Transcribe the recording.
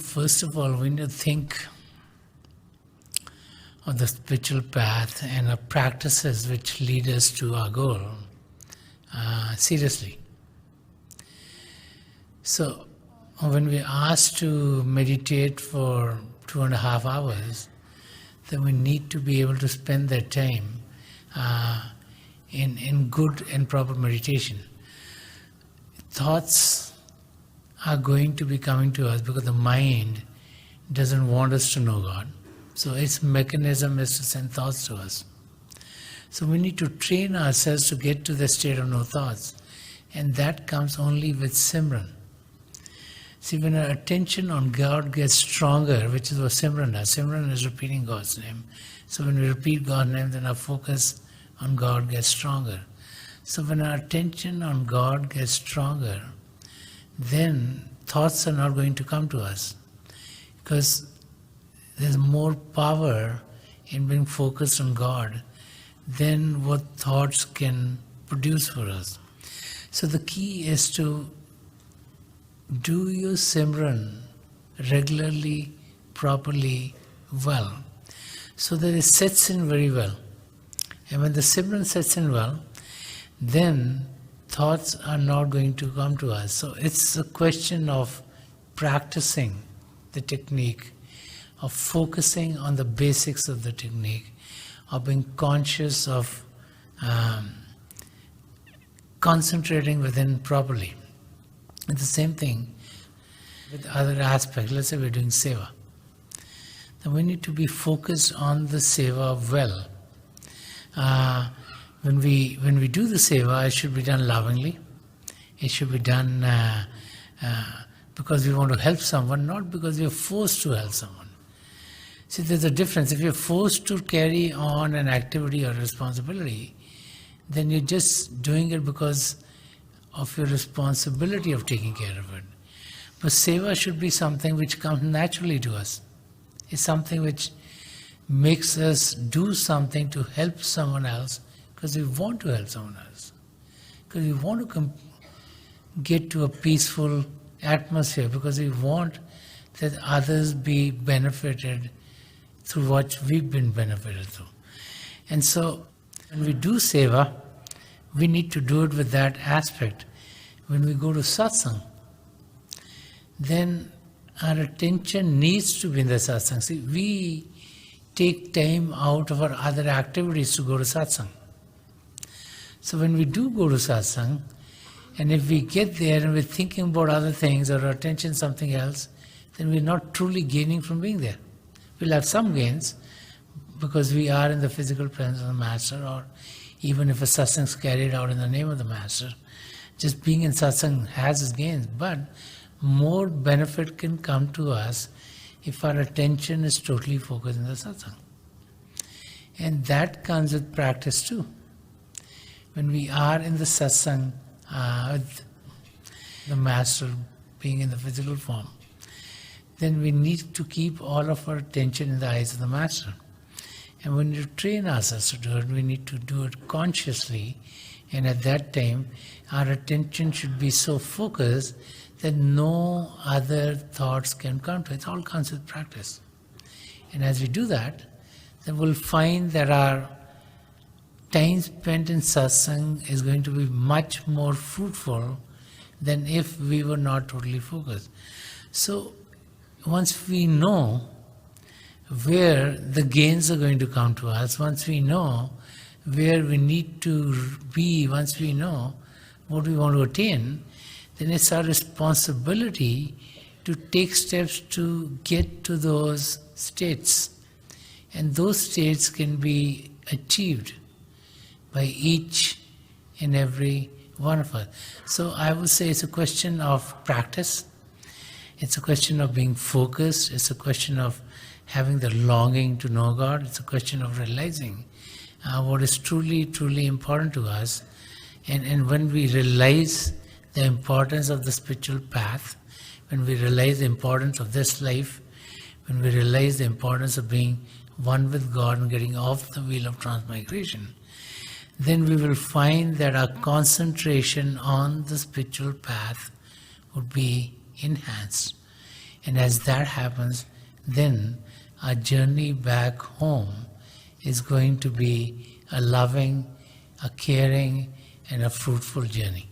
First of all, we need to think of the spiritual path and our practices which lead us to our goal seriously. So, when we are asked to meditate for 2.5 hours, then we need to be able to spend that time in good and proper meditation. Thoughts are going to be coming to us because the mind doesn't want us to know God. So its mechanism is to send thoughts to us. So we need to train ourselves to get to the state of no thoughts. And that comes only with Simran. See, when our attention on God gets stronger, which is what Simran does. Simran is repeating God's name. So when we repeat God's name, then our focus on God gets stronger. So when our attention on God gets stronger, then thoughts are not going to come to us. Because there's more power in being focused on God than what thoughts can produce for us. So the key is to do your Simran regularly, properly, well, so that it sets in very well. And when the Simran sets in well, then thoughts are not going to come to us. So it's a question of practicing the technique, of focusing on the basics of the technique, of being conscious of concentrating within properly. It's the same thing with other aspects. Let's say we're doing seva. Then we need to be focused on the seva well. When we do the seva, it should be done lovingly. It should be done because we want to help someone, not because we are forced to help someone. See, there's a difference. If you're forced to carry on an activity or responsibility, then you're just doing it because of your responsibility of taking care of it. But seva should be something which comes naturally to us. It's something which makes us do something to help someone else because we want to help someone else. Because we want to get to a peaceful atmosphere, because we want that others be benefited through what we've been benefited through. And so when we do seva, we need to do it with that aspect. When we go to satsang, then our attention needs to be in the satsang. See, we take time out of our other activities to go to satsang. So when we do go to satsang, and if we get there and we're thinking about other things or our attention something else, then we're not truly gaining from being there. We'll have some gains because we are in the physical presence of the Master, or even if a satsang is carried out in the name of the Master, just being in satsang has its gains. But more benefit can come to us if our attention is totally focused in the satsang. And that comes with practice too. When we are in the satsang, with the Master being in the physical form, then we need to keep all of our attention in the eyes of the Master. And when we train ourselves to do it, we need to do it consciously, and at that time our attention should be so focused that no other thoughts can come to it. It all comes with practice. And as we do that, then we'll find that our time spent in satsang is going to be much more fruitful than if we were not totally focused. So once we know where the gains are going to come to us, once we know where we need to be, once we know what we want to attain, then it's our responsibility to take steps to get to those states. And those states can be achieved by each and every one of us. So I would say it's a question of practice. It's a question of being focused. It's a question of having the longing to know God. It's a question of realizing what is truly, truly important to us. And when we realize the importance of the spiritual path, when we realize the importance of this life, when we realize the importance of being one with God and getting off the wheel of transmigration, then we will find that our concentration on the spiritual path would be enhanced. And as that happens, then our journey back home is going to be a loving, a caring, and a fruitful journey.